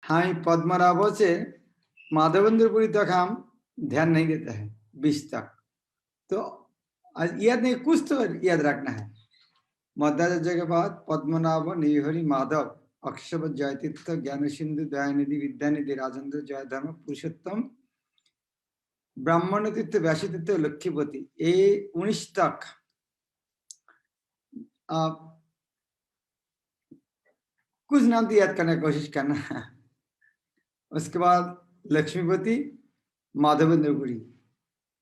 हाँ पद्मनाभ से माधवेंद्रपुरी तक हम ध्यान नहीं देते हैं 20 तक, तो याद नहीं, कुछ तो याद रखना है। मध्याचार्य के बाद पद्मनाभ, नरहरि, माधव, अक्षर, जयतीर्थ, ज्ञान सिंधु, दयानिधि, विद्यानिधि, राजेंद्र, जयधर्म, पुरुषोत्तम, ब्राह्मण तीर्थ, व्यासी तीर्थ, लक्ष्मीपति, ये 19 तक आप कुछ नाम तो याद करने की कोशिश करना है। उसके बाद लक्ष्मीपति, माधवेंद्रपुरी,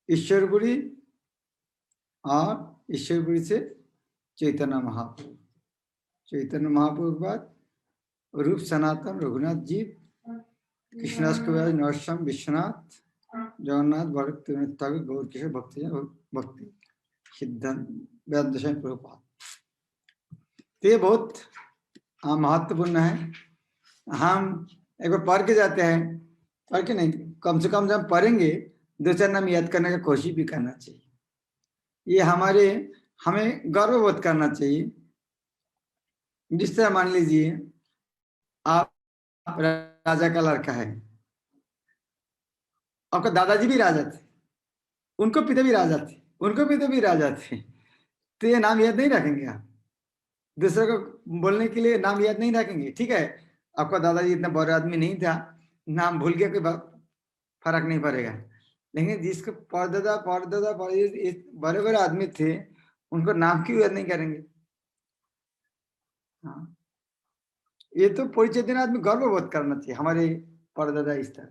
ईश्वरपुरी और ईश्वरपुरी से चैतन्य महाप्रभु, चैतन्य महाप्रभु के बाद रूप सनातन, रघुनाथ जी, कृष्णास कविराज, नरसिंह, विश्वनाथ, जगन्नाथ, भरत, ठाकुर, गौर किशोर, भक्ति सिद्धांत, वेदांत स्वामी प्रभुपाद। तो ये बहुत महत्वपूर्ण है। हम एक बार पढ़ के जाते हैं, पढ़ के नहीं, कम से कम जब पढ़ेंगे 2-4 नाम याद करने का कोशिश भी करना चाहिए। ये हमें गर्वबोध करना चाहिए। जिस तरह मान लीजिए आप राजा का लड़का है, आपका दादाजी भी राजा थे, उनको पिता भी राजा थे, उनको पिता भी राजा थे, तो ये नाम याद नहीं रखेंगे आप? दूसरे को बोलने के लिए नाम याद नहीं रखेंगे? ठीक है, आपका दादाजी इतना बड़ा आदमी नहीं था, नाम भूल गया, कोई फर्क नहीं पड़ेगा। लेकिन जिसको परदादा परदादा बड़े बड़े आदमी थे, उनको नाम क्यों याद नहीं करेंगे? हाँ, ये तो परिचय देना, आदमी गर्वबोध करना चाहिए, हमारे परदादा इस तरह,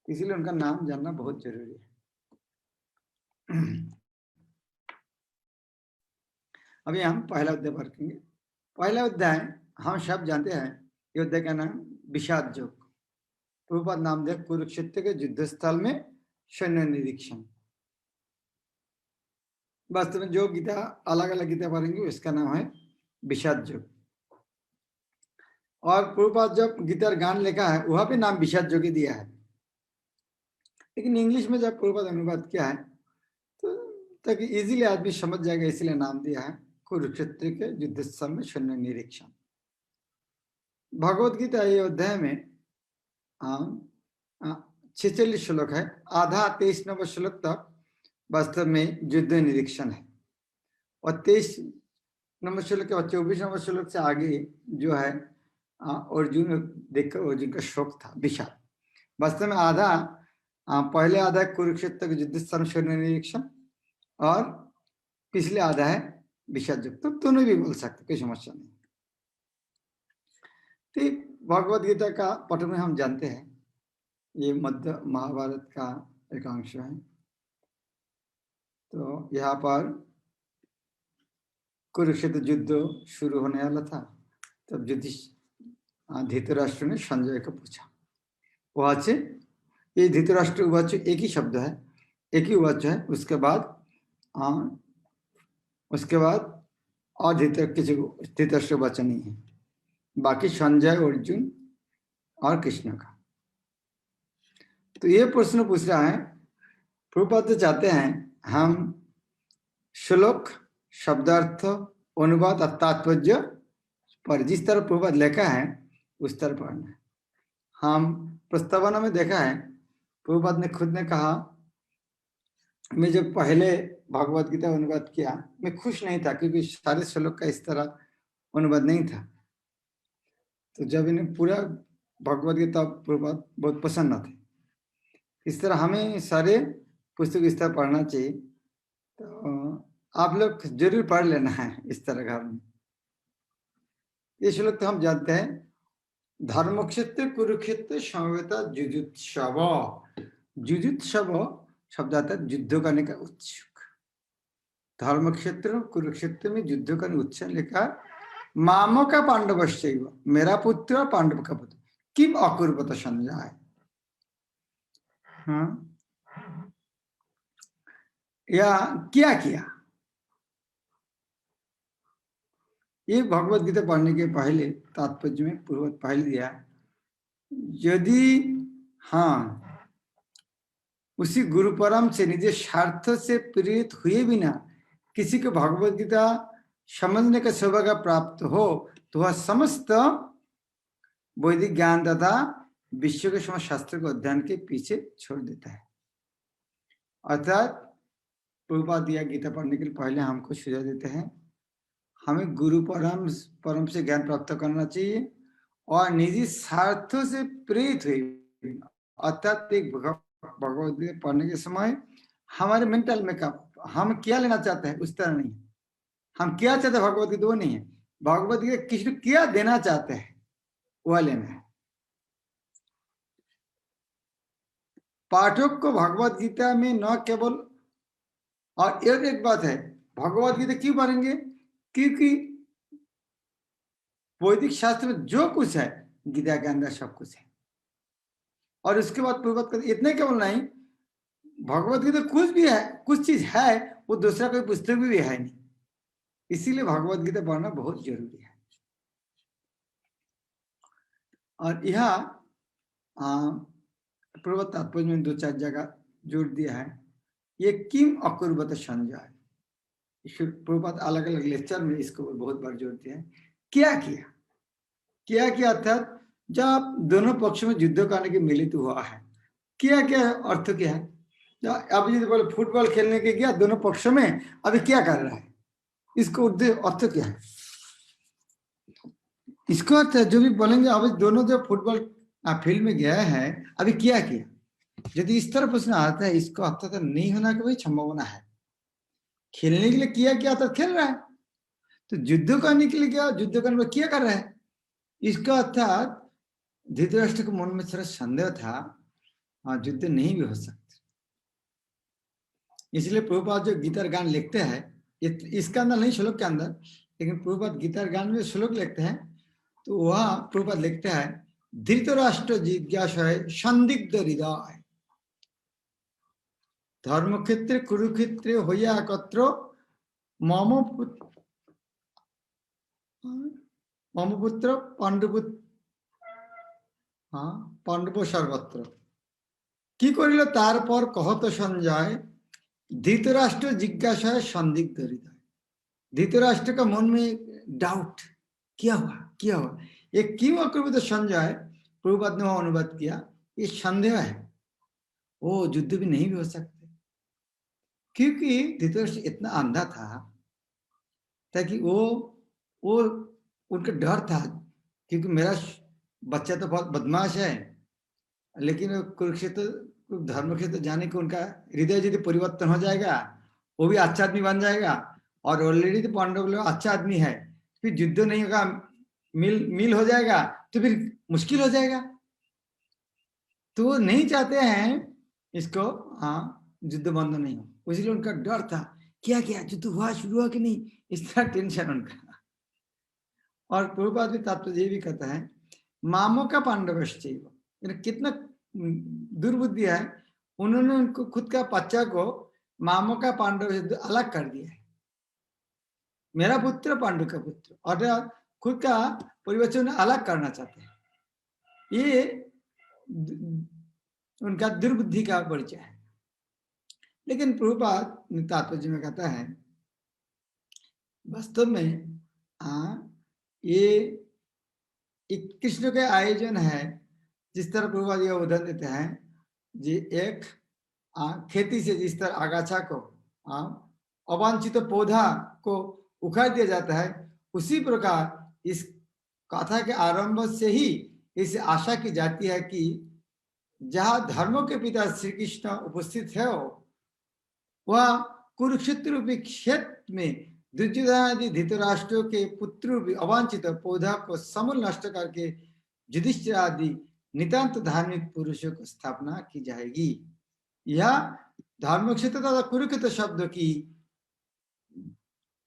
इसीलिए उनका नाम जानना बहुत जरूरी है। अभी हम पहला अध्याय पढ़ेंगे। पहला अध्याय हम सब जानते हैं, ये अध्याय का नाम विषाद योग। प्रभुपाद नाम दे कुरुक्षेत्र के युद्ध स्थल में सैन्य निरीक्षण। वास्तव में जो गीता अलग अलग गीता पढ़ेंगे उसका नाम है विषाद योग। और प्रभुपाद जब गीता गान लिखा है वहां पे नाम विषाद योग दिया है, लेकिन इंग्लिश में जब प्रभुपाद अनुवाद किया है तो ताकि इजीली आदमी समझ जाएगा, इसलिए नाम दिया है कुरुक्षेत्र के युद्ध स्थल में सैन्य निरीक्षण। भगवद गीता ये अध्याय में 46 श्लोक है, आधा 23 नंबर श्लोक तक वास्तव में युद्ध निरीक्षण है, और 23 नंबर श्लोक और 24 नंबर श्लोक से आगे जो है अर्जुन देखकर अर्जुन का शोक था, विषाद। वास्तव में आधा पहले आधा है कुरुक्षेत्र के युद्ध स्थल सैन्य निरीक्षण, और पिछले आधा है विषाद योग। तो दोनों भी बोल सकते, कोई समस्या नहीं। तो भगवद गीता का पठ में हम जानते हैं ये मध्य महाभारत का एक अंश है। तो यहाँ पर कुरुक्षेत्र युद्ध शुरू होने वाला था, तब धृतराष्ट्र ने संजय को पूछा, वहां से ये धृतराष्ट्र उवाच एक ही शब्द है, एक ही उवाच है, उसके बाद और धृतराष्ट्र वचन नहीं है, बाकी संजय, अर्जुन और कृष्ण का। तो ये प्रश्न पूछ रहा है, प्रभुपाद चाहते हैं हम श्लोक, शब्दार्थ, अनुवाद और तात्पर्य पर जिस तरह प्रभुपाद लिखा है उस तरह पढ़ना है। हम प्रस्तावना में देखा है प्रभुपाद ने खुद ने कहा, मैं जब पहले भगवद गीता अनुवाद किया मैं खुश नहीं था, क्योंकि सारे श्लोक का इस तरह अनुवाद नहीं था। तो जब इन्हें पूरा भगवद गीता प्रभुपाद बहुत पसंद थे। इस तरह हमें सारे पुस्तक इस तरह पढ़ना चाहिए। तो आप लोग जरूर पढ़ लेना है इस तरह घर में। ये श्लोक तो हम जानते हैं, धर्मक्षेत्र कुरुक्षेत्र समवेता जुजुत्सव। जुजुत्सव शब्द आता है युद्ध करने का उत्सुक। धर्मक्षेत्र कुरुक्षेत्र में युद्ध करने उत्सुक लिखा, मामो का पांडवश्चैव, मेरा पुत्र पांडव का पुत्र, किम अकुर्वत संजय। हाँ, या क्या किया? ये भगवद गीता पढ़ने के पहले तात्पर्य में पूर्व पहले दिया, यदि हाँ उसी गुरु परम से निज स्वार्थ से प्रेरित हुए बिना किसी को भगवद गीता समझने का सौभाग्य प्राप्त हो तो वह समस्त वैदिक ज्ञान तथा विश्व के समस्त शास्त्र को अध्ययन के पीछे छोड़ देता है। अर्थात प्रभुपाद दिया गीता पढ़ने के लिए पहले हमको सुझाव देते हैं हमें गुरु परम से ज्ञान प्राप्त करना चाहिए और निजी स्वार्थों से प्रेरित हुए, अर्थात एक भगवद गीता पढ़ने के समय हमारे मेंटल मेकअप हम क्या लेना चाहते हैं उस तरह नहीं, हम क्या चाहते हैं भगवद गीता वो नहीं है, भगवद गीता किसी को क्या देना चाहते हैं वह लेना है। पाठक को भगवद गीता में न केवल, और एक बात है, भगवद गीता क्यों पढ़ेंगे, क्योंकि वैदिक शास्त्र में जो कुछ है गीता के अंदर सब कुछ है। और उसके बाद प्रभुपाद इतने केवल नहीं, भगवद गीता कुछ भी है, कुछ चीज है वो दूसरा कोई पुस्तक भी है नहीं, इसीलिए भगवद गीता पढ़ना बहुत जरूरी है। और यह प्रभुपाद तात्पर्य में 2-4 जगह जोड़ दिया है। ये किम अकुर्वत संजय, प्रभुपाद अलग अलग लेक्चर में इसको बहुत बार जोड़ दिया है। क्या किया अर्थात जब दोनों पक्षों में युद्ध करने के मिलित हुआ है, क्या अर्थ क्या है, अब यदि बोले फुटबॉल खेलने के गया दोनों पक्षों में, अभी क्या कर रहा है, इसको अर्थ क्या है, इसको अर्थ जो भी बोलेंगे अभी दोनों जो फुटबॉल फील्ड में गया है अभी क्या किया, यदि इस तरह प्रश्न आता है इसको अर्थ तो नहीं होना की संभावना है। खेलने के लिए किया तो खेल रहा है, तो युद्ध करने के लिए क्या, युद्ध करने में क्या कर रहा है, इसका अर्थात धृतराष्ट्र के मन में थोड़ा संदेह था, युद्ध नहीं भी हो सकता। इसलिए प्रभुपाद जो गीता ज्ञान लिखते हैं, इसके अंदर नहीं श्लोक के अंदर, लेकिन प्रभुपाद गीता ज्ञान में श्लोक लिखते हैं, तो वह प्रभुपाद लिखते हैं धृतराष्ट्र जिज्ञासाय संदिग्ध हृदय धर्मक्षेत्र कुरुक्षेत्र होया एकत्र मम पुत्र पांडव सर्वत्र की करिल तार पर कहत संजय धृतराष्ट्र जिज्ञासा संदिग्ध हृदय। धृतराष्ट्र का मन में डाउट, क्या हुआ ये क्यों अकुर्वत संजय, प्रभुपाद ने अनुवाद किया ये संदेह है, वो युद्ध भी नहीं भी हो सकते, क्योंकि धृतराष्ट्र इतना अंधा था ताकि वो उनका डर था, क्योंकि मेरा बच्चा तो बहुत बदमाश है, लेकिन कुरुक्षेत्र धर्म क्षेत्र जाने को उनका हृदय यदि परिवर्तन हो जाएगा वो भी अच्छा आदमी बन जाएगा, और ऑलरेडी तो पांडव लोग अच्छा आदमी है, फिर युद्ध नहीं होगा, मिल हो जाएगा तो फिर मुश्किल हो जाएगा, तो वो नहीं चाहते हैं इसको युद्ध बंद नहीं हो, इसलिए उनका डर था क्या युद्ध हुआ शुरू हुआ कि नहीं, इस तरह टेंशन उनका। और प्रभुपाद भी तात्पर्य ये भी कहता है मामो का पांडवश्चैव, कितना दुर्बुद्धि है, उन्होंने उनको खुद का बच्चा को मामो का पांडव से अलग कर दिया है, मेरा पुत्र पांडु का पुत्र, और खुद का परिवार उन्हें अलग करना चाहते हैं, ये उनका दुर्बुद्धि का परिचय है। लेकिन प्रभुपाद तात्पर्य में कहता है वास्तव में ये कृष्ण के आयोजन है, जिस तरह प्रभुपाद यह उदाहरण देते हैं जी, एक खेती से जिस तरह आगाछा को अवांछित पौधा को उखाड़ दिया जाता है, उसी प्रकार इस कथा के आरंभ से ही इसे आशा की जाती है कि जहां धर्मों के पिता श्री कृष्ण उपस्थित है वह कुरुक्षेत्र रूपी क्षेत्र में दुर्योधन आदि धृतराष्ट्र के पुत्र रूपी अवांछित पौधा को समूल नष्ट करके युधिष्ठिर आदि नितांत धार्मिक पुरुषों को स्थापना की जाएगी। यह धर्म क्षेत्र तथा कुरुक्षेत्र शब्द की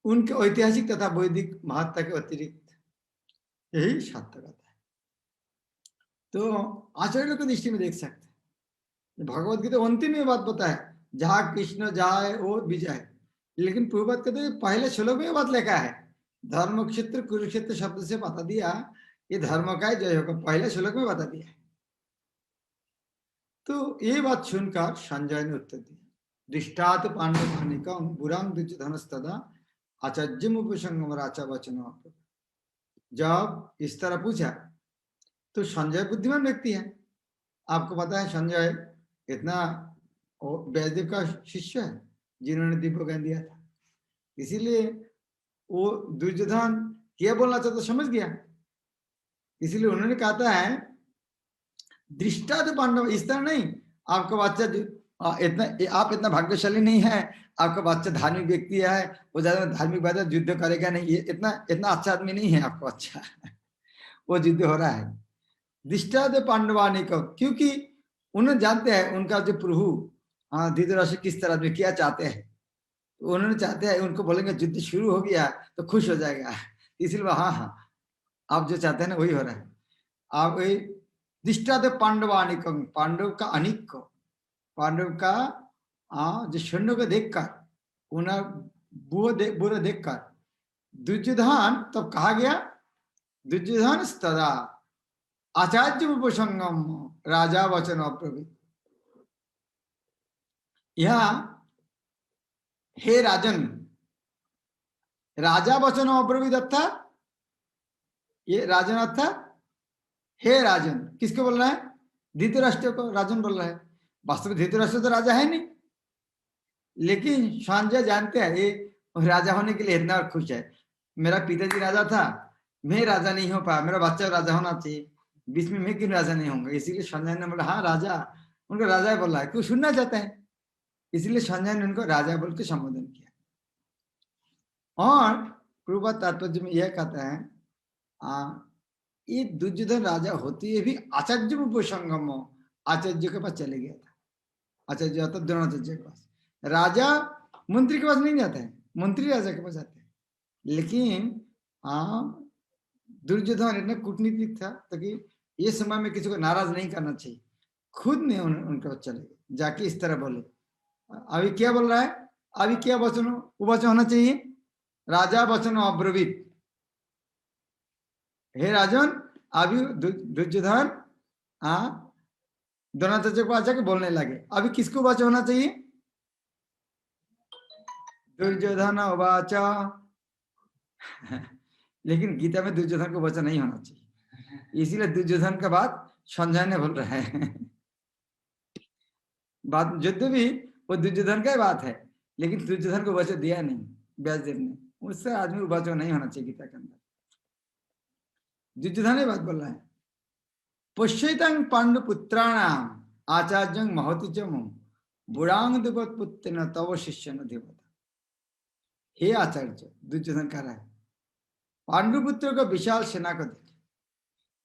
उनके ऐतिहासिक तथा वैदिक महत्ता के अतिरिक्त यही सार्थकता है। तो आचार्य की दृष्टि में देख सकते हैं भगवद गीता अंतिम में बात बताए जहां कृष्ण जाए और विजय, लेकिन प्रभुपाद कहते हैं पहले श्लोक में बात लिखा है, धर्म क्षेत्र कुरुक्षेत्र शब्द से बता दिया ये धर्म का जय होगा, पहले श्लोक में बता दिया। तो ये बात सुनकर संजय ने उत्तर दिया दृष्टात पांडव हानिकम बुराम दुर्योधनस्तदा आचार्यम उपसंगम राचा वचन। जब इस तरह पूछा तो संजय बुद्धिमान व्यक्ति है, आपको पता है संजय इतना व्यासदेव का शिष्य है जिन्होंने दिव्य ज्ञान दिया था, इसीलिए वो दुर्योधन क्या बोलना चाहता समझ गया, इसीलिए उन्होंने कहा है दृष्टा तो पांडव, इस तरह नहीं आपका बच्चा इतना आप इतना भाग्यशाली नहीं है, आपका बच्चा धार्मिक व्यक्ति है, वो ज्यादा धार्मिक बात युद्ध करेगा नहीं, ये इतना इतना अच्छा आदमी नहीं है आपका बच्चा वो युद्ध हो रहा है दृष्टा तो पांडवानी को, क्योंकि उन्हें जानते हैं उनका जो प्रभु धृतराष्ट्र किस तरह में क्या चाहते हैं, तो उन्होंने चाहते हैं उनको बोलेंगे युद्ध शुरू हो गया तो खुश हो जाएगा, इसलिए हाँ हाँ आप जो चाहते हैं ना वही हो रहा है। आप वही दृष्टाद पांडवानिक, पांडव का अनिक, पांडव का जो सैन्य को देखकर उन्हें बुरा देखकर दुर्योधन तब तो कहा गया दुर्योधन तदा आचार्य उपसंगम राजा वचन अब्रवीत, यहाँ हे राजन, राजा वचन अब्रवीत अर्थात ये राजन अर्थात हे राजन, किसको बोल रहा है? धृतराष्ट्र को राजन बोल रहा है। वास्तव में धृतराष्ट्र तो राजा है नहीं, लेकिन संजय जानते हैं ये राजा होने के लिए इतना खुश है, मेरा पिताजी राजा था, मैं राजा नहीं हो पाया, मेरा बच्चा राजा होना चाहिए, बीच में मैं क्यों राजा नहीं होऊंगा, इसीलिए संजय ने बोला हाँ राजा, उनको राजा बोल रहा है, क्यों सुनना चाहते हैं, इसलिए संजय ने उनको राजा बोल के संबोधन किया। और पूर्व तात्पर्य में यह कहता है ये दुर्योधन राजा होते हुए भी आचार्य उपसंगम आचार्य के पास चले गया था, आचार्य अर्थात द्रोणाचार्य के पास, राजा मंत्री के पास नहीं जाता है, मंत्री राजा के पास जाते हैं, लेकिन दुर्योधन इतना कूटनीतिक था ताकि ये समय में किसी को नाराज नहीं करना चाहिए, खुद ने उनके पास चले गए, जाके इस तरह बोले, अभी क्या बोल रहा है, अभी क्या वचन वचन होना चाहिए, राजा वचन अब्रवीत, हे राजन, अभी दुर्योधन द्रोणाचार्य को आके बोलने लगे, अभी किसको वचन होना चाहिए, दुर्योधन उवाच लेकिन गीता में दुर्योधन को वचन नहीं होना चाहिए, इसीलिए दुर्योधन का बात संजय ने बोल रहा है बात युद्ध भी वो दुर्योधन का ही बात है, लेकिन दुर्योधन को वचन दिया नहीं व्यासदेव ने, उससे आदमी को वचन नहीं होना चाहिए गीता के अंदर, दुर्योधन बात बोल रहा है। पुष्यितं पांडुपुत्राणाम आचार्य महति च बुरांग पुत्र न तव शिष्य न देवता, हे आचार्य, दुर्योधन कह रहा है पांडुपुत्र को विशाल सेना को देखे,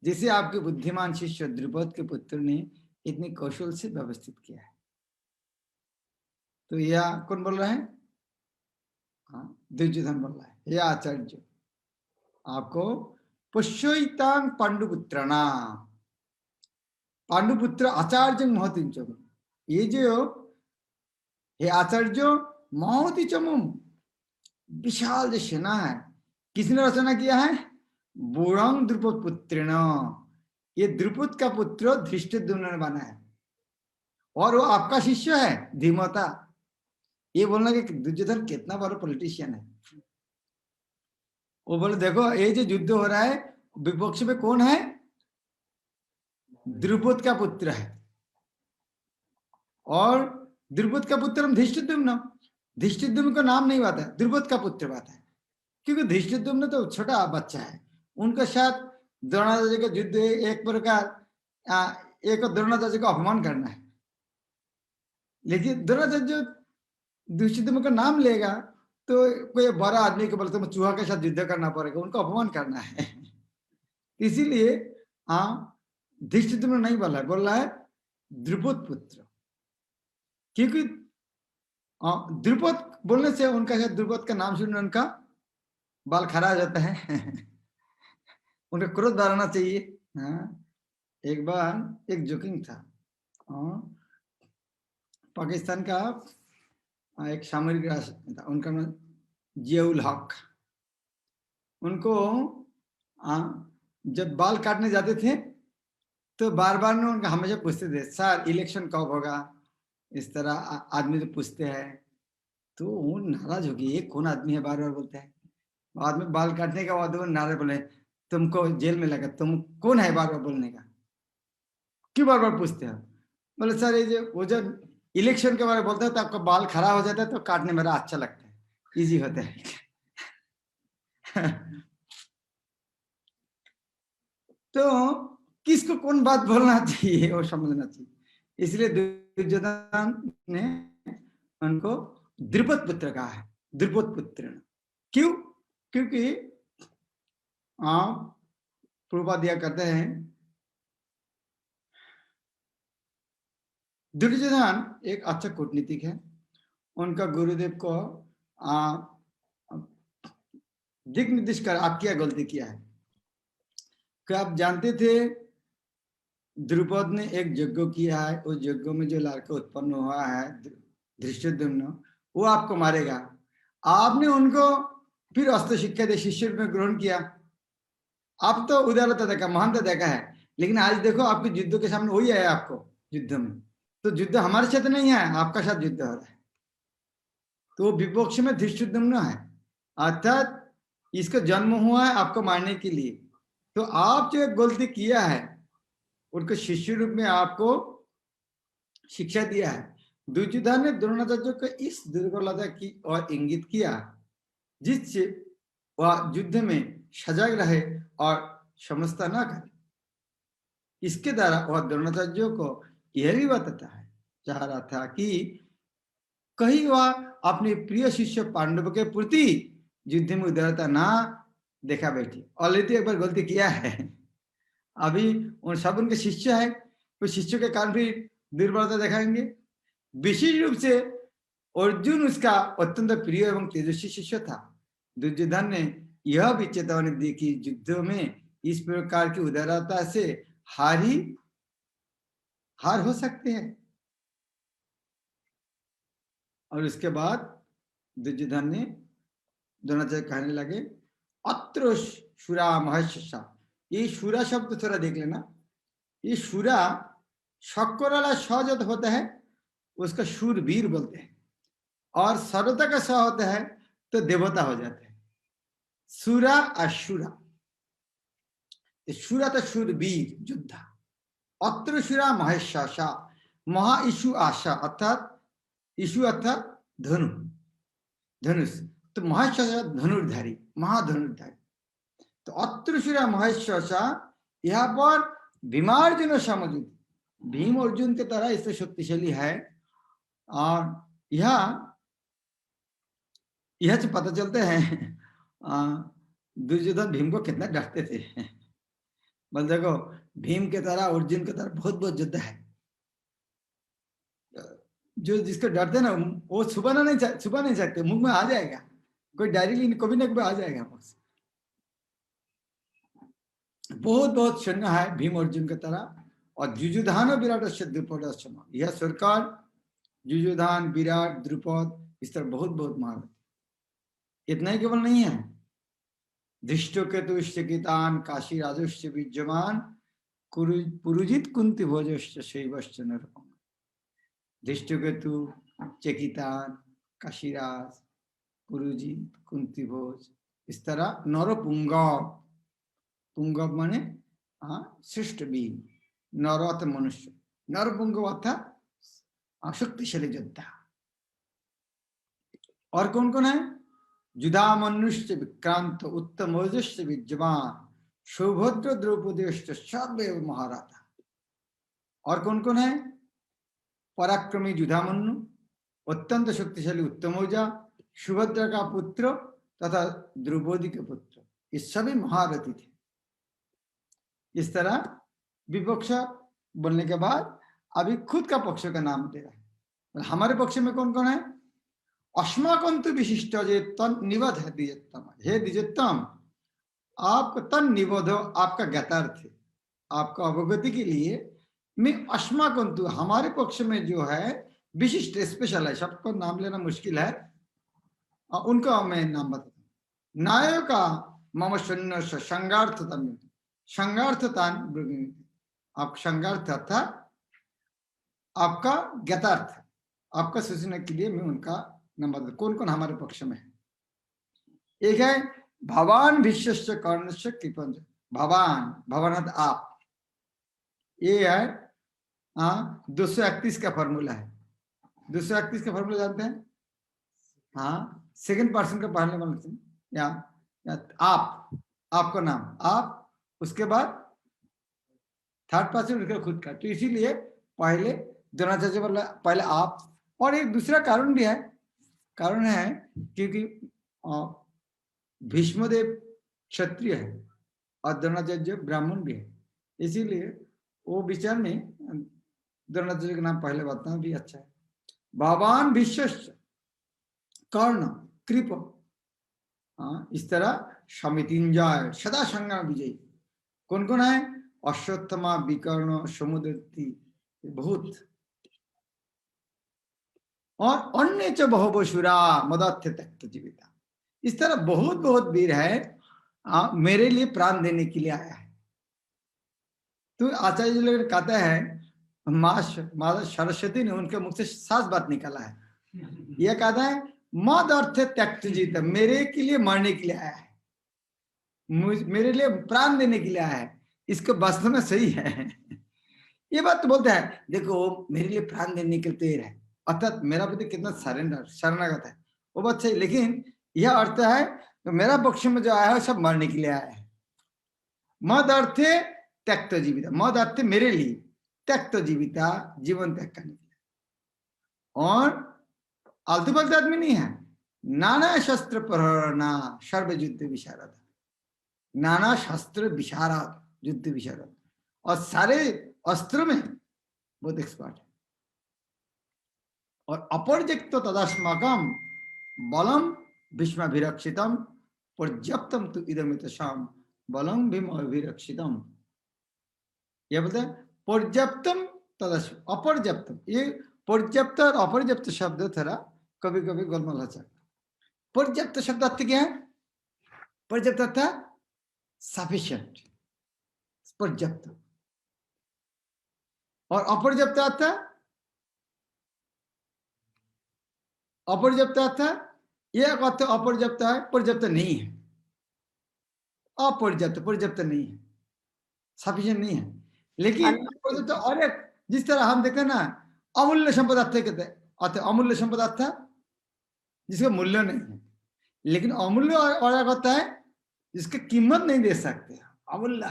जिसे आपके बुद्धिमान शिष्य द्रुपद के पुत्र ने इतनी कौशल से व्यवस्थित किया है। तो यह कौन बोल रहा है? दुर्योधन बोल रहा है, हे आचार्य, आपको पुष्यितां पांडुपुत्राणाम, पांडुपुत्र आचार्य महति च, ये जो हे आचार्य महति चमुम, विशाल जो सेना है, किसने रचना किया है? बुरंग द्रुपद पुत्रेण, ये द्रुपद का पुत्र धृष्टद्युम्न ने बना है, और वो आपका शिष्य है धीमता। ये बोलना कि दुर्योधन कितना बड़ा पॉलिटिशियन है। वो बोले देखो ये जो युद्ध हो रहा है विपक्ष में कौन है? द्रुपद का पुत्र है, और द्रुपद का पुत्र धृष्टद्युम्न, धृष्टद्युम्न का नाम नहीं बात है, द्रुपद का पुत्र बात है, क्योंकि धृष्टद्युम्न तो छोटा बच्चा है, उनके साथ द्रोणाचार्य का युद्ध एक प्रकार एक द्रोणाचार्य का अपमान करना है, लेकिन द्रोणाचार्य धृष्टद्युम्न का नाम लेगा तो कोई बड़ा आदमी के बोलते चूहा के साथ युद्ध करना पड़ेगा, उनको अपमान करना है इसीलिए धृष्टद्युम्न नहीं बोला है, बोल रहा है द्रुपद पुत्र, क्योंकि द्रुपद बोलने से उनका द्रुपद का नाम सुनने उनका बाल खड़ा हो जाता है उनका क्रोध बढ़ाना चाहिए। एक बार एक जोकिंग था, पाकिस्तान का एक सामरिक राष्ट्र था, उनका नाम जियाउल हक, उनको जब बाल काटने जाते थे तो बार बार ना उनका हमेशा पूछते थे सर इलेक्शन कब होगा, इस तरह आदमी तो पूछते हैं, तो वो नाराज हो गई, ये कौन आदमी है बार बार बोलते हैं, बाद में बाल काटने के बाद वो नारे बोले तुमको जेल में लगा, तुम कौन है बार बार बोलने का। क्यों बार बार पूछते हो? बोले सर ये जो वो जो इलेक्शन के बारे में बोलते हो तो आपका बाल खराब हो जाता है तो काटने मेरा अच्छा लगता है, इजी होता है। तो किसको कौन बात बोलना चाहिए वो समझना चाहिए। इसलिए दुर्योधन ने उनको द्रुपद पुत्र कहा है, द्रुपद पुत्र। क्यों? क्योंकि आप प्रभुपाद दिया करते हैं दुर्योधन एक अच्छा कूटनीतिक है। उनका गुरुदेव को दिक निर्देश कर आप क्या गलती किया है। क्या आप जानते थे द्रुपद ने एक यज्ञ किया है, उस यज्ञ में जो लड़का उत्पन्न हुआ है धृष्टद्युम्न, वो आपको मारेगा। आपने उनको फिर अस्त्र शिक्षा दे शिष्य में ग्रहण किया। आप तो उदारता देखा, महानता देखा है, लेकिन आज देखो आपके युद्ध के सामने वही है आपको युद्ध में। तो युद्ध हमारे साथ नहीं है, आपका साथ युद्ध हो रहा है। तो विपक्ष में धृष्टद्युम्न है, अर्थात इसका जन्म हुआ है आपको मारने के लिए। तो आप जो एक गलती किया है उनके शिष्य रूप में आपको शिक्षा दिया है। दुर्योधन ने द्रोणाचार्य को इस दुर्बलता की और इंगित किया जिससे वह युद्ध में सजग रहे और समझता ना करे। इसके द्वारा वह द्रोणाचार्य को यह भी बताता है, चाह रहा था कि कहीं वह अपने प्रिय शिष्य पांडव के प्रति युद्ध में उदारता ना देखा बैठी। ऑलरेडी एक बार गलती किया है, अभी उन सब उनके शिष्य है, तो शिष्यों के कारण भी दुर्बलता दिखाएंगे। विशेष रूप से अर्जुन उसका अत्यंत प्रिय एवं तेजस्वी शिष्य था। दुर्योधन ने यह भी चेतावनी दी कि युद्ध में इस प्रकार की उदारता से हार हो सकते हैं। और उसके बाद दुर्योधन ने द्रोणाचार्य कहने लगे अत्र शूरा महर्षि। ये शूरा शब्द थोड़ा देख लेना, ये शूरा शक्कर वाला स जब होता है उसका शूरवीर बोलते हैं, और सरलता का स होता है तो देवता हो जाते हैं। शूरा और शूरा, शूरा तो शूरवीर योद्धा। अत्र शूरा महेशाशा, महा ईशु आशा अर्थात ईशु अर्थात धनु, धनुष। तो महेशाशा धनुर्धारी, महाधनुर्धारी। तो अत्र शूरा महेशाशा, यहाँ पर भीमार्जुन समझित, भीम अर्जुन की तरह इससे शक्तिशाली है। और यह से पता चलते हैं दुर्योधन भीम को कितना डरते थे। बोल देखो भीम के तरह अर्जुन के तरह बहुत बहुत योद्धा है, जो जिसको डरते ना वो छुपा नहीं सकते, मुंह में आ जाएगा, कोई डायरी कभी ना कभी आ जाएगा। बहुत बहुत सैन्य है भीम अर्जुन की तरह। और युयुधान विराट से द्रुपद, यह सरकार युयुधान विराट द्रुपद इस तरह बहुत बहुत महारथ। इतना ही केवल नहीं है, धृष्टकेतुष्टकितान काशी राजुष्य विद्यमान पुरुजित कुंती भोजश्च शैवश्च नरकम। धृष्टकेतु, चकितान, काशीराज, पुरुजित, कुंती भोज, इस तरह नरपुंगव, पुंगव माने श्रेष्ठ वीर, नर मनुष्य, नरपुंगव अर्थात शक्तिशाली योद्धा। और कौन कौन है? युधामनुष्य विक्रांत उत्तम ओजस्य विद्यमान सौभद्र द्रौपदेश्च सर्वैव महारथा। और कौन कौन है? पराक्रमी युधामन्यु, अत्यंत शक्तिशाली उत्तमौजा, सुभद्रा का पुत्र तथा द्रौपदी के पुत्र, ये सभी महारथी थे। इस तरह विपक्ष बोलने के बाद अभी खुद का पक्ष का नाम दे रहा है। हमारे पक्ष में कौन कौन है? अस्माकंतु विशिष्ट जे तन निबध है द्विजोत्तम, हे द्विजोत्तम आप तन निबोधो, आपका ज्ञातार्थ, आपका अवगति के लिए मैं अस्माकंतु हमारे पक्ष में जो है विशिष्ट स्पेशल है, सबको नाम लेना मुश्किल है, उनका मैं नाम बताता हूँ। नायक का मम शून्य संगार्थता, संगार्थतान, आप संगार्थ अर्थात आपका ज्ञातार्थ, आपका सूचना के लिए मैं उनका नंबर। कौन कौन हमारे पक्ष में है? एक है भवान भीष्मश्च कर्णश्च कृपंज, भवान भवान आप, ये है हाँ 231 का फॉर्मूला है। 231 का फॉर्मूला जानते हैं? हाँ सेकंड पर्सन का पढ़ने वाले या आप, आपका नाम आप, उसके बाद थर्ड पर्सन उसका खुद का। तो इसीलिए पहले द्रोणाचार्य बोला पहले आप। और एक दूसरा कारण भी है, कारण है क्योंकि भीष्मदेव क्षत्रिय है और द्रोणाचार्य ब्राह्मण भी है, इसीलिए वो विचार में द्रोणाचार्य का नाम पहले बताना भी अच्छा है। भगवान भीष्म कर्ण कृप, इस तरह समितिंजय सदा संग्राम विजयी कौन कौन है? अश्वत्थमा विकर्ण समुद्रती बहुत, और अन्य च बहुबसुरा मदत्थ त्यक्त जीविता। इस तरह बहुत बहुत वीर है मेरे लिए प्राण देने के लिए आया है। तो आचार्य जी लोग कहते हैं माता सरस्वती ने उनके मुख से साफ बात निकाला है। यह कहता है मद अर्थ त्यक्त जीता, मेरे के लिए मरने के लिए आया है, मेरे लिए प्राण देने के लिए आया है। इसको वास्तव में सही है। ये बात तो बोलते हैं देखो मेरे लिए प्राण देने के लिए तैयार है, अर्थात मेरा प्रति कितना सरेंडर शरणागत है, वो बात सही। लेकिन यह अर्थ है तो मेरा पक्ष में जो आया है सब मरने के लिए आया है। मद अर्थे त्यक्त जीविता, मद अर्थे मेरे लिए, त्यक्त जीविता जीवन त्याग करने के लिए। और आलतू फालतू आदमी नहीं है, नाना शस्त्र प्रहरणा सर्व युद्ध विशारद, नाना शस्त्र विशारद युद्ध विशारद, और सारे अस्त्र में बहुत एक्सपर्ट है। और अपर्याप्त तदास्माकम बलम भीष्माभिरक्षितम पर्याप्तम तो इदमित शाम बलम भीम अभिरक्षितम। यह बोलते हैं पर्याप्तम तदस्म अपर्याप्तम। ये पर्याप्त और अपर्याप्त शब्द थोड़ा कभी कभी गोलमाल हो जाता। पर्याप्त शब्द अर्थ क्या है? पर्याप्त अर्थ सफिशिएंट, पर्याप्त। और अपर्याप्त अर्थ, अपर्याप्त अर्थ यह अर्थ अपर्याप्त है, पर्याप्त नहीं है, अपर्याप्त पर्याप्त नहीं है, सफिशिएंट नहीं है। लेकिन तो और एक जिस तरह हम देखते हैं ना अमूल्य संपदा कहते हैं, अर्थ अमूल्य संपदा अर्थ जिसका मूल्य नहीं है। लेकिन अमूल्य और एक होता है जिसकी कीमत नहीं दे सकते, अमूल्य।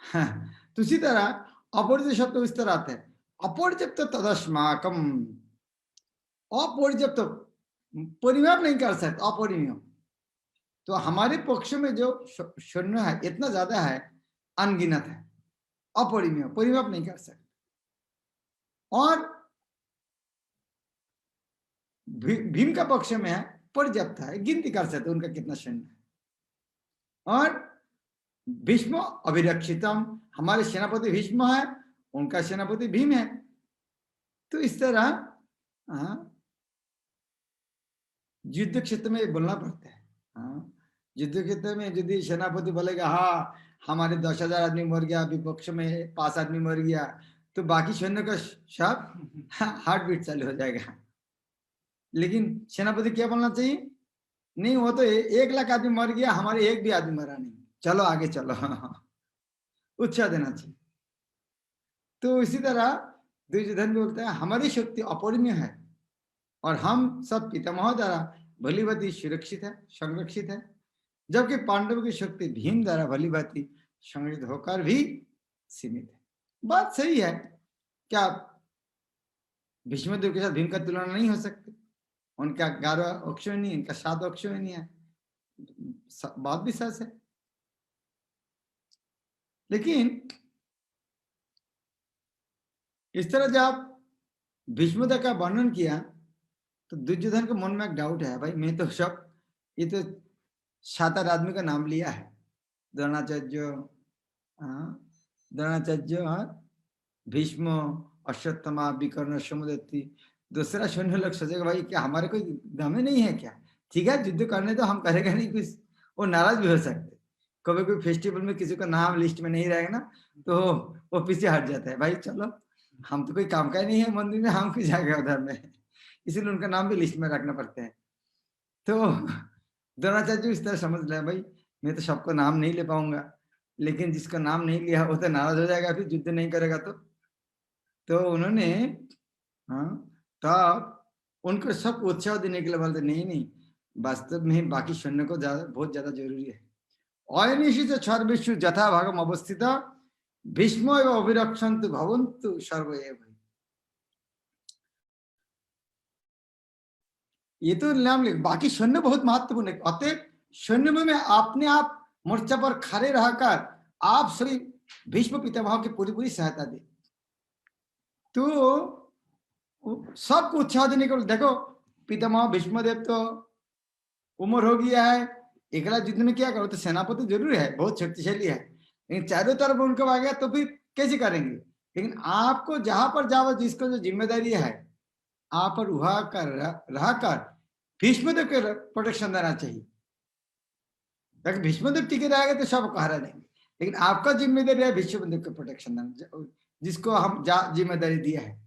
हाँ, तो इसी तरह अपर्याप्त शब्द इस तरह आते हैं अपर्याप्त तदस्माकम, अपर्याप्त परिमाप नहीं कर सकते, अपरिमेय। तो हमारे पक्ष में जो सैन्य है इतना ज्यादा है, अनगिनत है, अपरिमेय, परिमाप नहीं कर सकते। और भीम का पक्ष में है पर्याप्त है, गिनती कर सकते उनका कितना सैन्य है। और भीष्म अभिरक्षितम, हमारे सेनापति भीष्म है, उनका सेनापति भीम है। तो इस तरह युद्ध क्षेत्र में बोलना पड़ता है। युद्ध क्षेत्र में यदि सेनापति बोलेगा हाँ हमारे 10,000 आदमी मर गया, विपक्ष में 5 आदमी मर गया, तो बाकी सैन्य का सब हार्ट बीट चालू हो जाएगा। लेकिन सेनापति क्या बोलना चाहिए? नहीं वो तो 1 लाख आदमी मर गया, हमारे एक भी आदमी मरा नहीं, चलो आगे चलो, उत्साह देना चाहिए। तो इसी तरह दुर्योधन बोलते हैं हमारी शक्ति अपरिमेय है और हम सब पितामह द्वारा भलीभांति सुरक्षित है, संरक्षित है, जबकि पांडव की शक्ति भीम द्वारा भलीभांति संरक्षित होकर भी सीमित है। बात सही है, क्या भीष्मदेव के साथ भीम का तुलना नहीं हो सकती? उनका 11 अक्षर नहीं, इनका 7 अक्षर नहीं है, बात भी सच है। लेकिन इस तरह जब भीष्मदेव का वर्णन किया तो दुर्योधन के मन में एक डाउट है, भाई मैं तो सब ये तो 7 आदमी का नाम लिया है, द्रोणाचार्य, भीष्म, अश्वत्थमा, विकर्ण, समुद्रती। दूसरा सैन्य लोग सोचेगा भाई क्या हमारे कोई दम नहीं है क्या? ठीक है युद्ध करने तो हम करेगा नहीं कुछ, वो नाराज भी हो सकते। कभी कोई फेस्टिवल में किसी का नाम लिस्ट में नहीं रहेगा ना तो वो पीछे हट जाता है, भाई चलो हम तो कोई काम का ही नहीं है मंदिर में, हम क्यों जाएगा उधर में, इसीलिए उनका नाम भी लिस्ट में रखना पड़ता है। तो द्रोणाचार्य इस तरह समझ लिया भाई मैं तो सबको नाम नहीं ले पाऊंगा, लेकिन जिसका नाम नहीं लिया वो तो नाराज हो जाएगा, फिर युद्ध नहीं करेगा तो तो उन्होंने तब उनको सब उत्साह देने के लिए बोलते नहीं नहीं, वास्तव में बाकी सैन्य को बहुत ज्यादा जरूरी है। अनिश्चित सर्वेषु यथा भागम अवस्थित भीष्म एवं अभिरक्षन्तु भवन्तु सर्वैव। ये तो नाम लिख, बाकी सैन्य बहुत महत्वपूर्ण है। अतः सैन्य में अपने आप मोर्चा पर खड़े रहकर आप सभी भीष्म पितामह की पूरी पूरी सहायता दे। तो सबको उत्साह देने को देखो, पितामह भीष्मदेव तो उम्र हो गया है, एकला युद्ध में क्या करो, तो सेनापति जरूर है, बहुत शक्तिशाली है, लेकिन चारों तरफ उनको आ गया तो फिर कैसे करेंगे। लेकिन आपको जहां पर जाओ, जिसको जो जिम्मेदारी है, आप पर उहा कर रहकर भीष्मदेव के प्रोटेक्शन देना चाहिए। अगर भीष्मदेव टिके रहेगा तो सबको हरा देंगे, लेकिन आपका जिम्मेदारी है भीष्मदेव के प्रोटेक्शन देना, जिसको हम जिम्मेदारी दिया है।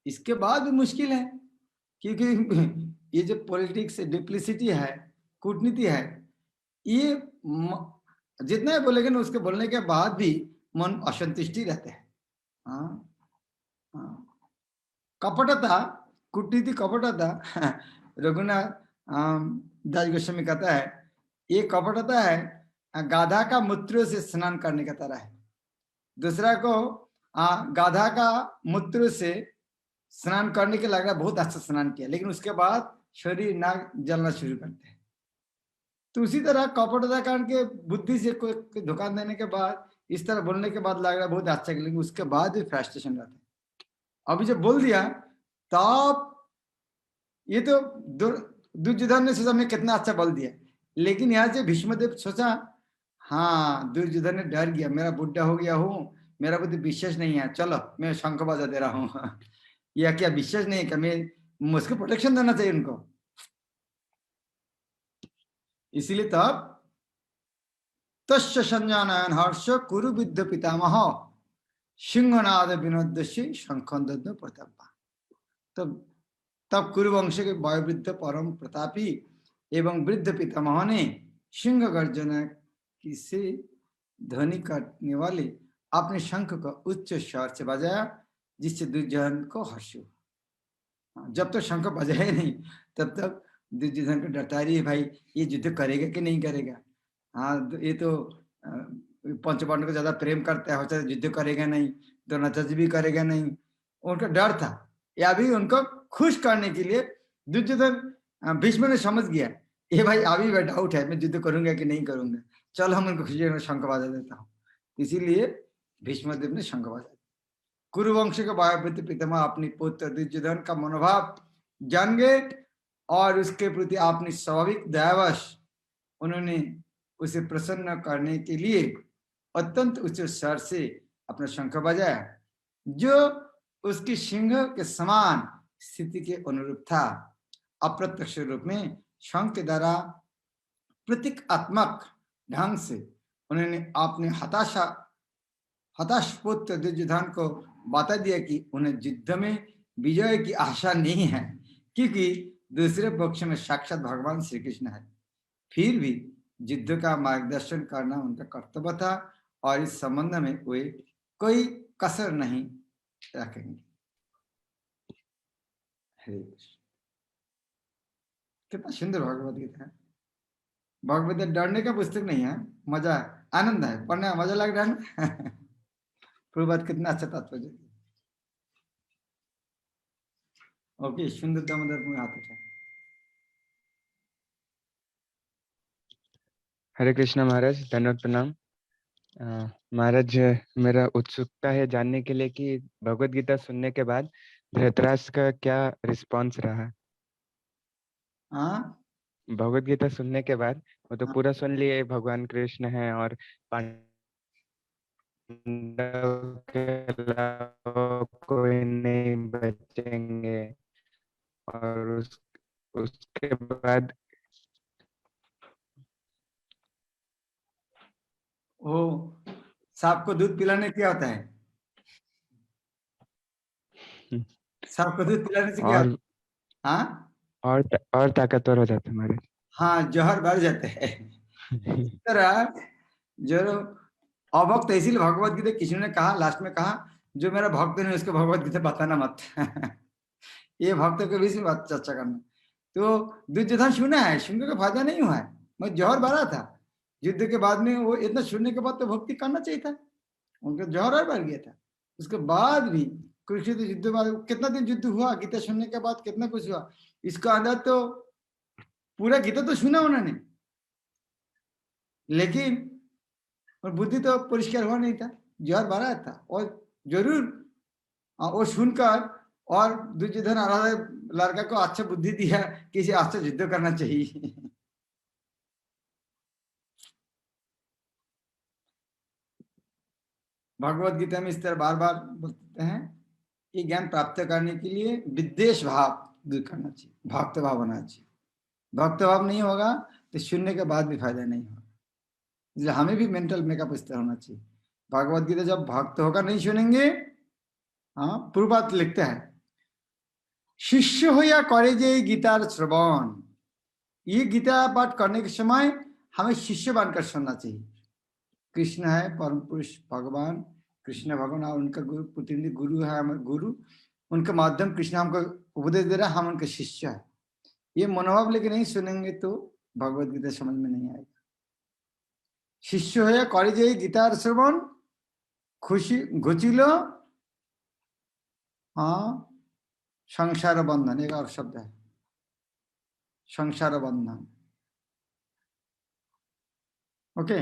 इसके बाद भी मुश्किल है, क्योंकि ये जो पॉलिटिक्स डिप्लिसिटी है, कूटनीति है, ये जितना ही बोलेंगे ना, उसके बोलने के बाद भी मन असंतुष्टि रहते हैं। कपटता, कूटनीति कपटता, रघुनाथ दास गोस्वामी कहता है, ये कपटता है गाधा का मूत्र से स्नान करने का तरह है। दूसरा को गाधा का मूत्र से स्नान करने के लग रहा है बहुत अच्छा स्नान किया, लेकिन उसके बाद शरीर नाक जलना शुरू करते हैं। तो उसी तरह कपटता करके बुद्धि से कोई धोखा देने के बाद, इस तरह बोलने के बाद लग रहा है बहुत अच्छा, लेकिन उसके बाद भी फ्रस्ट्रेशन रहता है। अभी जब बोल दिया तब ये तो दुर्योधन ने सोचा मैं कितना अच्छा बोल दिया, लेकिन यहाँ से भीष्मदेव सोचा, हाँ दुर्योधन ने डर गया, मेरा बुढ़ा हो गया हूँ, मेरा बुद्धि विशेष नहीं है, चलो मैं शंख बजा दे रहा हूँ। या क्या विशेष नहीं है, मैं मुझको प्रोटेक्शन देना चाहिए उनको। इसीलिए तब तस्य संजानयन हर्ष कुरु विद्ध पितामह सिंहनाद विनोद शंखंद प्रताप। तब कुरुवंश के वायुवृद्ध परम प्रतापी एवं वृद्ध पितामह ने सिंह गर्जना की से ध्वनि करने वाले अपने शंख को उच्च स्वर से बजाया, जिससे दुर्योधन को हर्ष हुआ। जब तक शंख बजाए नहीं तब तक दुर्योधन को डरता रही है, भाई ये युद्ध करेगा कि नहीं करेगा। हाँ ये तो पंचपांडव को ज्यादा प्रेम करता है, युद्ध करेगा नहीं, द्रोणाचार्य भी करेगा नहीं, उनका डर था। या भी उनको खुश करने के लिए दुर्योधन भीष्म ने समझ गया, ये भाई अभी भी डाउट है मैं युद्ध करूंगा कि नहीं करूंगा, चल हम उनको खुशी में शंख बजा देता हूँ। इसीलिए भीष्मदेव ने शंख बजा। कुरुवंश के वायुपुत्र पितामह अपनी पुत्र दुर्योधन का मनोभाव जान गए और उसके प्रति अपनी स्वाभाविक दयावश उन्होंने उसे प्रसन्न करने के लिए अत्यंत उच्च स्वर से अपना शंख बजाया, जो उसकी सिंह के समान स्थिति के अनुरूप था। अप्रत्यक्ष रूप में शंख के द्वारा प्रतीकात्मक ढंग से उन्होंने अपने हताश पुत्र दुर्योधन को बता दिया कि उन्हें युद्ध में विजय की आशा नहीं है, क्योंकि दूसरे पक्ष में साक्षात भगवान श्री कृष्ण है। फिर भी युद्ध का मार्गदर्शन करना उनका कर्तव्य था और इस संबंध में वे कोई कसर नहीं रखेंगे। हरे कृष्ण। कितना सुंदर भगवत गीता है। भगवत गीता डरने का पुस्तक नहीं है, मजा आनंद है पढ़ने, मजा लग रहा है। पूर्वत कितना अच्छा तात्पर्य। ओके, सुंदर दामोदर में हाथ उठा। हरे कृष्ण महाराज, धन्यवाद, प्रणाम। महाराज, मेरा उत्सुकता है जानने के लिए कि भगवत गीता सुनने के बाद धृतराष्ट्र का क्या रिस्पांस रहा। भगवत गीता सुनने के बाद वो तो पूरा सुन लिए भगवान कृष्ण है और पांडव के अलावा कोई नहीं बचेंगे, और उसके बाद ओ सांप को दूध पिलाने क्या होता है? सांप को दूध पिलाने से क्या होता है? और ताकतवर हो जाते हमारे। हाँ, जहर बढ़ जाते हैं। इस तरह जो अभक्त, इसीलिए भगवत गीता किसी ने कहा लास्ट में कहा, जो मेरा भक्त नहीं उसको भगवत गीता बताना मत। ये भक्तों के बीच में बात चर्चा करना। तो दुर्योधन सुना है, सुनने का फायदा नहीं हुआ है, मैं जौहर भरा था युद्ध के बाद में। वो इतना सुनने के बाद तो भक्ति करना चाहिए था, उनका जौहर और भर गया था। उसके बाद भी कुरुक्षेत्र युद्ध के बाद कितना दिन युद्ध हुआ, गीता सुनने के बाद कितना कुछ हुआ, इसका अंदाज तो पूरा गीता तो सुना उन्होंने, लेकिन और बुद्धि तो परिष्कार हुआ नहीं था, जौहर भरा था। और जरूर वो सुनकर और दुर्योधन आराधे लड़का को अच्छा बुद्धि दिया कि इसे अच्छा युद्ध करना चाहिए। भगवत गीता में इस तरह बार बार बोलते हैं कि ज्ञान प्राप्त करने के लिए विद्वेष भाव दूर करना चाहिए, भक्त भाव होना चाहिए। भक्त भाव नहीं होगा तो सुनने के बाद भी फायदा नहीं होगा। इसलिए हमें भी मेंटल मेकअप इस तरह होना चाहिए। भगवत गीता जब भक्त होकर नहीं सुनेंगे, हाँ पूर्वात लिखते हैं, शिष्य हो या करे जे गीतार श्रवण, ये गीता पाठ करने के समय हमें शिष्य बनकर सुनना चाहिए। कृष्ण है परम पुरुष भगवान, कृष्ण भगवान और उनका गुरु प्रतिनिधि गुरु है, हमारे गुरु, उनके माध्यम कृष्ण हमको उपदेश दे रहा है, हम उनके शिष्य है। ये मनोभाव लेके नहीं सुनेंगे तो भगवत गीता समझ में नहीं आएगा। शिष्य हो करे जे गीतार श्रवण खुशी घुचिल, हाँ संसार बंधन, एक और शब्द है संसार बंधन। ओके।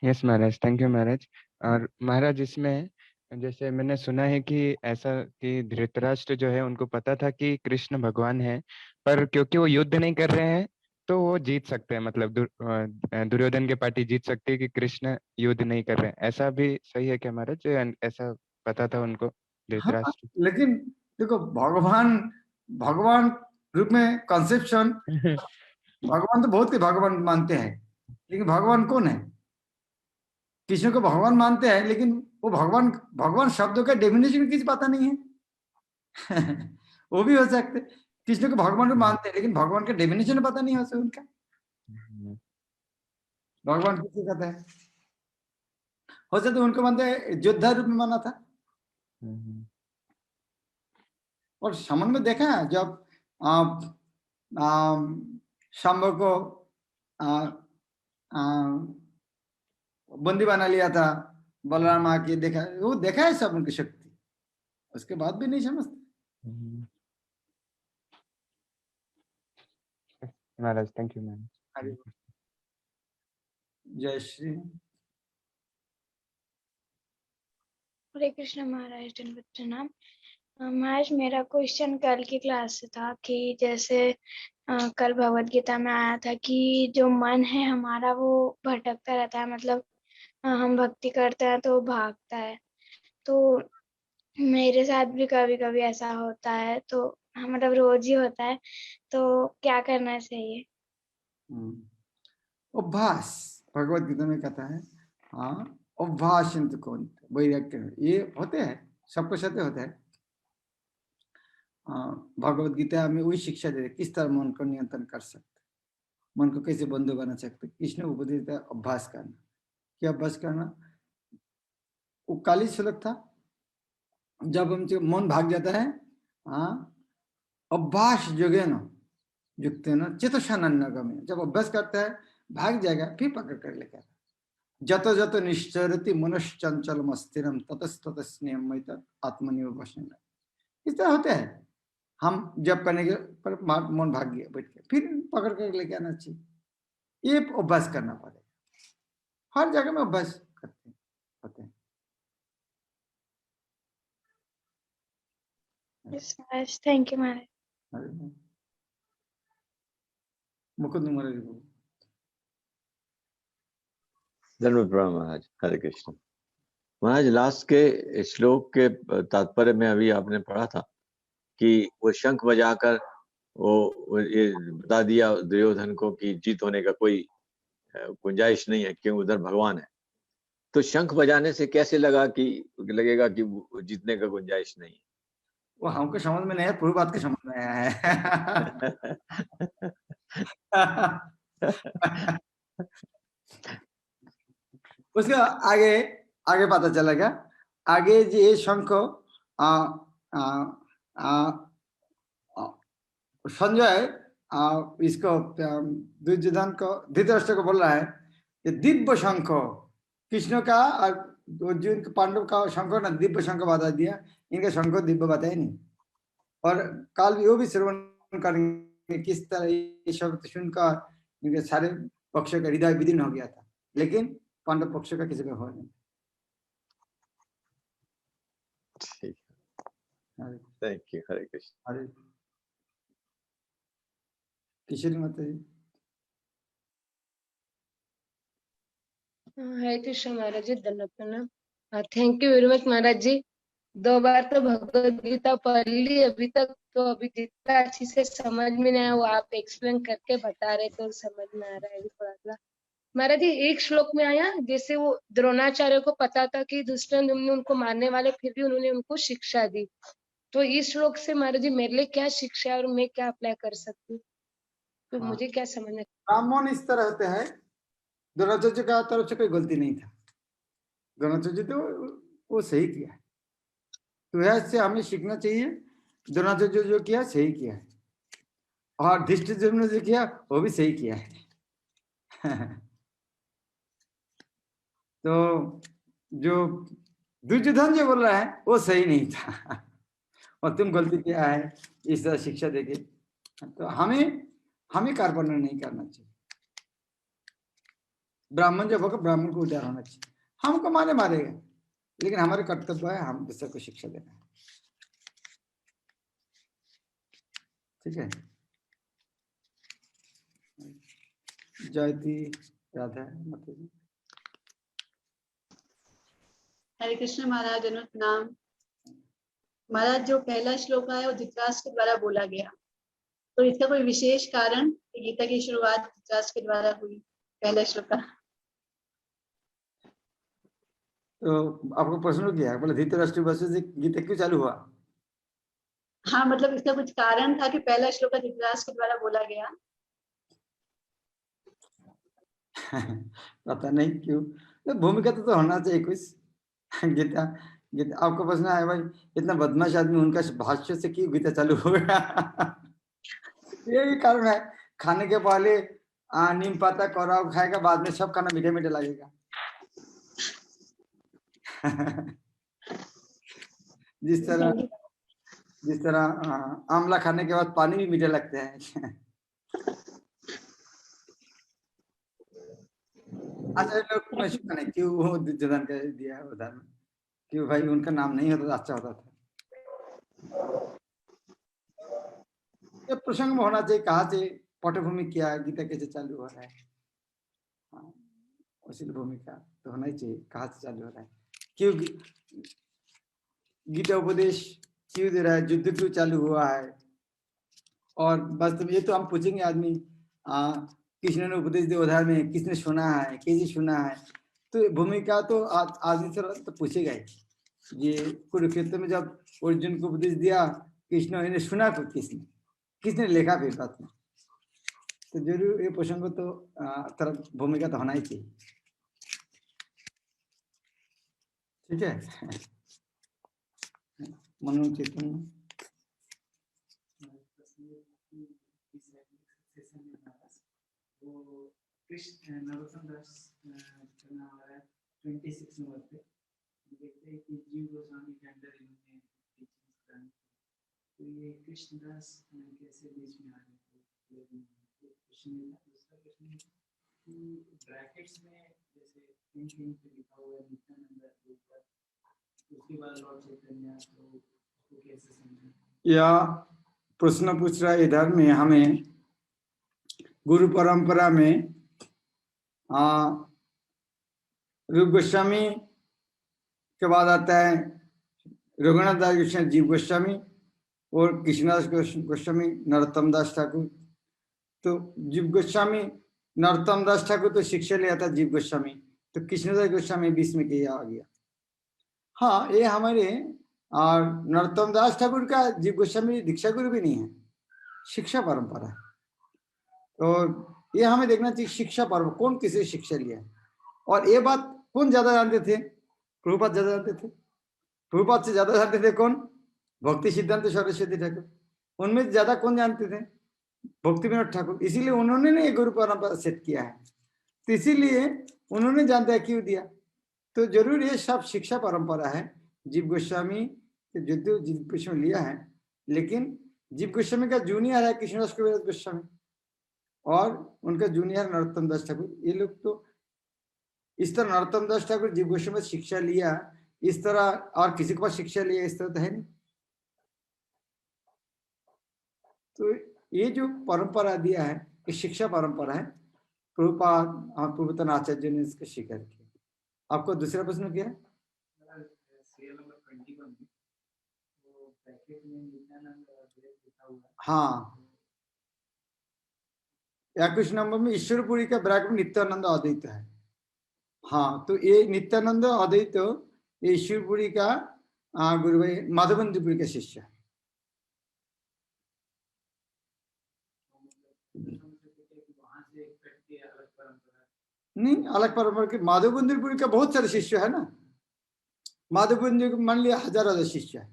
यस महाराज, थैंक यू महाराज। और महाराज इसमें जैसे मैंने सुना है कि ऐसा कि धृतराष्ट्र जो है उनको पता था कि कृष्ण भगवान है, पर क्योंकि वो युद्ध नहीं कर रहे हैं तो वो जीत सकते हैं, मतलब दुर्योधन के पार्टी जीत सकती है कि कृष्ण युद्ध नहीं कर रहे हैं। ऐसा भी सही है क्या महाराज? ऐसा पता था उनको हाँ, धृतराष्ट्र? लेकिन देखो भगवान, भगवान रूप में कंसेप्शन, भगवान तो बहुत के भगवान मानते हैं, लेकिन भगवान कौन है? कृष्ण को भगवान मानते हैं, लेकिन वो भगवान, भगवान शब्दों का डेफिनेशन किसी पता नहीं है। वो भी हो सकते, कृष्ण को भगवान को मानते हैं लेकिन भगवान का डेफिनेशन पता नहीं हो सकता उनका, भगवान किसी कहते हैं। हो सकता उनको मानते हैं योद्धा रूप में माना था। और समझ में देखा है जब शंभु को बंदी बना लिया था बलराम आके, देखा वो देखा है सब उनकी शक्ति, उसके बाद भी नहीं समझते। महाराज थैंक यू महाराज। हरे जय श्री। हरे कृष्ण महाराज, दंडवत प्रणाम। महाराज मेरा क्वेश्चन कल की क्लास से था कि जैसे कल भगवत गीता में आया था कि जो मन है हमारा वो भटकता रहता है, मतलब हम भक्ति करते हैं तो भागता है। तो मेरे साथ भी कभी कभी ऐसा होता है, तो मतलब रोज ही होता है, तो क्या करना चाहिए? अभ्यास, भगवत गीता में कहता है, हाँ अभ्यास कौन वैराग्य, ये होते हैं सबको साथ होता है। भगवत गीता में वही शिक्षा देते किस तरह मन को नियंत्रण कर सकते, मन को कैसे बंधु बना सकते। कृष्ण उपदेश देता है अभ्यास करना। क्या अभ्यास करना? वो 41 श्लोक था, जब हमसे मन भाग जाता है, हाँ अभ्यास योगेन युक्तेन चेतसानन्यगम्य, जब अभ्यास करता है भाग जाएगा, फिर पकड़ कर लेकर जत जत निश्चरति मनश्चंचलम स्थिरम ततस्तत स्नेहमयित आत्मनिव वशेन। इस तरह होता है, हम जब करने के पर मन भाग गया बैठ के, फिर पकड़ कर लेके आना चाहिए। ये अभ्यास करना पड़ेगा, हर जगह में अभ्यास करते होते हैं। यस महाराज, थैंक यू महाराज। मुकुंद मुरारी। धन्यवाद प्रणाम महाराज। हरे कृष्ण। महाराज लास्ट के श्लोक के तात्पर्य में अभी आपने पढ़ा था कि वो शंख बजाकर वो ये बता दिया दुर्योधन को कि जीत होने का कोई गुंजाइश नहीं है क्योंकि उधर भगवान है। तो शंख बजाने से कैसे लगेगा कि जीतने का गुंजाइश नहीं है? वो हमको समझ में नहीं है, पूरी बात के समझ में आया है। उसका आगे आगे पता चलेगा। आगे जे शंख संजय इसको दुर्योधन को धृतराष्ट्र को बोल रहा है कि दिव्य शंख कृष्ण का और अर्जुन पांडव का शंख ना दिव्य शंख बता दिया, इनका शंख दिव्य बताया नहीं। और काल भी वो भी श्रवण करेंगे किस तरह ये शब्द सुनकर इनके सारे पक्ष का हृदय विदीर्ण हो गया था, लेकिन पांडव पक्ष का किसी का हुआ नहीं। ठीक है, थैंक यू। हरे कृष्ण। हरे किशोरी माता जी। हरे कृष्ण महाराज जी, धन्यवाद प्रणाम। थैंक यू वेरी मच महाराज जी। 2 बार तो भगवत गीता पढ़ ली अभी तक, तो अभी जितना अच्छी से समझ में नहीं आया वो आप एक्सप्लेन करके बता रहे तो समझ में आ रहा है थोड़ा थोड़ा। महाराज जी एक श्लोक में आया जैसे वो द्रोणाचार्य को पता था कि दुष्यंत उनको मारने वाले, फिर भी उन्होंने उनको शिक्षा दी। तो इस श्लोक से महाराज जी मेरे लिए क्या शिक्षा है और मैं क्या अप्लाई कर सकती हूँ, तो मुझे क्या समझना? ब्राह्मण इस तरह होते हैं, द्रोणाचार्य का तरफ से कोई गलती नहीं था, द्रोणाचार्य तो वो सही किया है, तो ऐसे हमें सीखना चाहिए। द्रोणाचार्य जो किया सही किया है, और धृष्टद्युम्न ने जो किया वो भी सही किया है। तो जो दुर्योधन जो बोल रहा है वो सही नहीं था, और तुम गलती किया है इस तरह शिक्षा देके, तो हमें कार्पण्य नहीं करना चाहिए। ब्राह्मण जब होगा ब्राह्मण को उद्धार होना चाहिए, हमको मारेगा, लेकिन हमारे कर्तव्य है हम दूसरे को शिक्षा देना है। ठीक है, जयती राधा माता जी। हरे कृष्ण महाराज, अनुत नाम। महाराज जो पहला श्लोक है वो धृतराष्ट्र के द्वारा बोला गया, तो इसका कोई विशेष कारण? गीता की शुरुआत धृतराष्ट्र के द्वारा हुई, पहला श्लोक का। तो आपको प्रश्न किया, बोले धृतराष्ट्र वैसे से गीता क्यों चालू हुआ? हाँ, मतलब इसका कुछ कारण था कि पहला श्लोक धृतराष्ट्र के द्वारा बोला गया। पता नहीं क्यों, तो भूमिका तो होना चाहिए कुछ। गीता आपको प्रश्न है भाई, इतना बदमाश आदमी उनका भाष्य से क्यों गीता चालू हो गया? यही कारण है, खाने के पहले नीम पाता कौराव खाएगा, बाद में सब खाना मीठे मीठे लगेगा। जिस तरह आंवला खाने के बाद पानी भी मीठे लगते हैं। अच्छा लोग मैं शुक्र नहीं क्यों वो दुर्योधन का दिया है उदाहरण, क्यों भाई उनका नाम नहीं होता तो अच्छा होता था। ये प्रसंग में होना चाहिए, कहाँ से पटभूमि क्या है, गीता कैसे चालू हो रहा है, उसी भूमिका तो होना ही चाहिए, कहाँ से चालू हो रहा है, क्यों गीता उपदेश क्यों दे रहा है, युद्ध क्यों चालू हुआ है। और बस ये तो हम पूछेंगे आदमी कृष्ण ने उपदेश दिया उधार में, किसने सुना है, कैसे सुना है, तो भूमिका तो आदमी से तो पूछेगा ही। ये कुरुक्षेत्र में जब अर्जुन को उपदेश दिया कृष्ण, इन्हें सुना किसने लिखा फिर बात में, तो जरूर ये प्रसंग तो तरफ भूमिका तो होना ही चाहिए। ठीक है, मनो चेतन कृष्ण नरोत्तम दास 26 नंबर पे देखते हैं कि जीव गोस्वामी के अंदर इन्होंने टीचिंग्स कराई, तो ये कृष्णदास कैसे बीच में आ गए थे। दूसरा क्वेश्चन कि ब्रैकेट्स में जैसे थिंकिंग पे लिखा हुआ है नित्यानंद ऊपर, उसके बाद लॉर्ड चैतन्य, तो उसको कैसे समझें? या प्रश्न पूछ रहा है इधर में हमें गुरु परंपरा में रूप गोस्वामी के बाद आता है रघुनाथ दास गोस्वामी, जीव गोस्वामी और कृष्णदास गोस्वामी, नरोत्तम दास ठाकुर। तो जीव गोस्वामी नरोत्तम दास ठाकुर तो शिक्षा लिया था जीव गोस्वामी, तो कृष्णदास गोस्वामी बीच में किया आ गया। हाँ, ये हमारे और नरोत्तम दास ठाकुर का जीव गोस्वामी दीक्षा गुरु भी नहीं है, शिक्षा परंपरा है। तो ये हमें देखना चाहिए शिक्षा पर्व कौन किसे शिक्षा लिया, और ये बात कौन ज्यादा जानते थे, प्रभुपाद ज्यादा जानते थे, प्रभुपाद से ज्यादा जानते थे कौन? भक्ति सिद्धांत सरस्वती ठाकुर। उनमें ज्यादा कौन जानते थे? भक्ति विनोद ठाकुर। इसीलिए उन्होंने ने गुरु परंपरा सेट किया है, तो इसीलिए उन्होंने जानता है क्यों दिया। तो जरूर ये सब शिक्षा परंपरा है। जीव गोस्वामी जो जीव गोस्वामी लिया है, लेकिन जीव गोस्वामी का जूनियर है कृष्णदास कविराज गोस्वामी और उनका जूनियर नरोत्तम दास ठाकुर। ये लोग तो इस तरह नरोत्तम दास ठाकुर जीव गोस्वामी शिक्षा लिया, इस तरह और किसी के पास शिक्षा लिया इस तरह तो है नहीं। तो ये जो परंपरा दिया है ये शिक्षा परंपरा है। प्रभुपाद और पूर्वतन आचार्य ने इसको स्वीकार किया। आपको दूसरा प्रश्न क्या है? हाँ, 21 नंबर में ईश्वरपुरी का ब्रैकेट में नित्यानंद अद्वैत है। हाँ, तो ये नित्यानंद अद्वैत ये ईश्वरपुरी का गुरु भाई माधवंदपुरी का शिष्य है। नहीं, अलग परंपरा के माधवंदपुरी का बहुत सारे शिष्य है ना। माधवंदपुरी मान लिया हजार शिष्य है,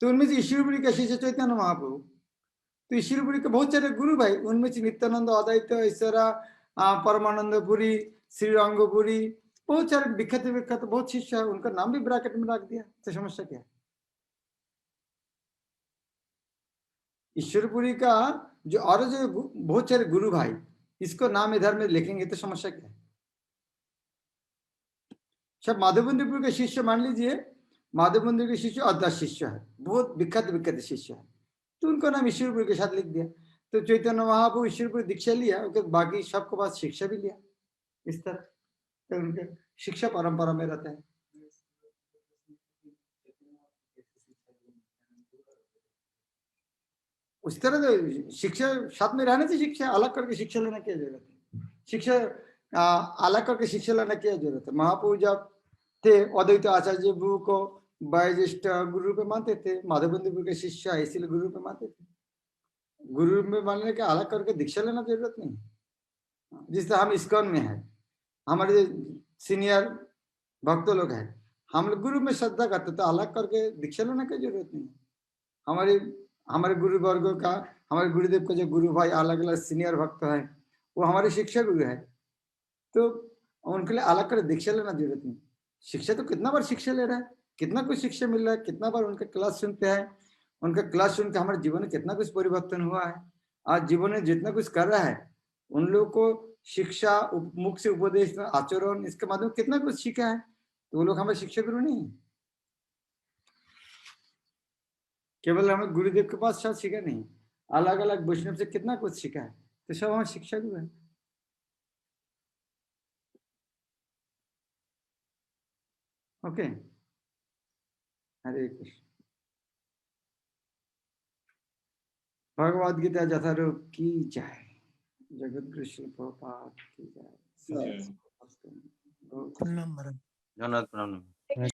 तो उनमें से ईश्वरपुरी का शिष्य चैतन्य महाप्रभु। तो ईश्वरपुरी के बहुत सारे गुरु भाई, उनमें से नित्यानंद अद्वैत ईश्वरा परमानंदपुरी श्रीरंगपुरी बहुत सारे विख्यात विख्यात बहुत शिष्य है। उनका नाम भी ब्रैकेट में रख दिया, तो समस्या क्या है? ईश्वरपुरी का जो और जो बहुत सारे गुरु भाई इसको नाम इधर में लिखेंगे तो समस्या क्या है? सब माधवंदपुर के शिष्य मान लीजिए, माधवंदपुर के शिष्य अद्वैत शिष्य है, बहुत विख्यात विख्यात शिष्य है, तो उनका नाम ईश्वरपुरी के साथ लिख दिया। तो चैतन्य महाप्रभु ईश्वरपुरी दीक्षा लिया, उसके बाकी सबके पास शिक्षा भी लिया। इस तरह तो उनके शिक्षा परंपरा में रहता है। उस तरह तो शिक्षा साथ में रहने से शिक्षा अलग करके शिक्षा लेना क्या जरूरत है? शिक्षा अलग करके शिक्षा लेना क्या जरूरत है? महाप्रभु जब थे अद्वैत आचार्य गुरु को वयोज्येष्ठ गुरु पे मानते थे, माधवंदपुर के शिष्य इसीलिए गुरु पे मानते थे। गुरु में मानने के अलग करके दीक्षा लेना जरूरत नहीं। जिस तरह हम इस्कॉन में है, हमारे सीनियर भक्त लोग हैं, हम लोग गुरु में श्रद्धा करते, तो अलग करके दीक्षा लेने की जरूरत नहीं। हमारे गुरु वर्गों का, हमारे गुरुदेव का जो गुरु भाई अलग अलग सीनियर भक्त है, वो हमारे शिक्षा गुरु है, तो उनके लिए अलग कर दीक्षा लेना जरूरत नहीं। शिक्षा तो कितना बार शिक्षा ले रहा है, कितना कुछ शिक्षा मिल रहा है, कितना बार उनका क्लास सुनते हैं, उनका क्लास सुन के हमारे जीवन में कितना कुछ परिवर्तन हुआ है। आज जीवन में जितना कुछ कर रहा है, उन लोगों को शिक्षा मुख से उपदेश आचरण इसके माध्यम कितना कुछ सीखा है, तो वो लोग हमारे शिक्षा गुरु नहीं है। केवल हमें गुरुदेव के पास शायद सीखा नहीं, अलग अलग वैष्णव से कितना कुछ सीखा है, तो सब हमारे शिक्षा गुरु है। ओके, हरे कृष्ण। भगवद गीता यथारूप की जय, जगत गुरु श्री प्रभुपाद की जय। प्रणाम महाराज। धन्यवाद, प्रणाम।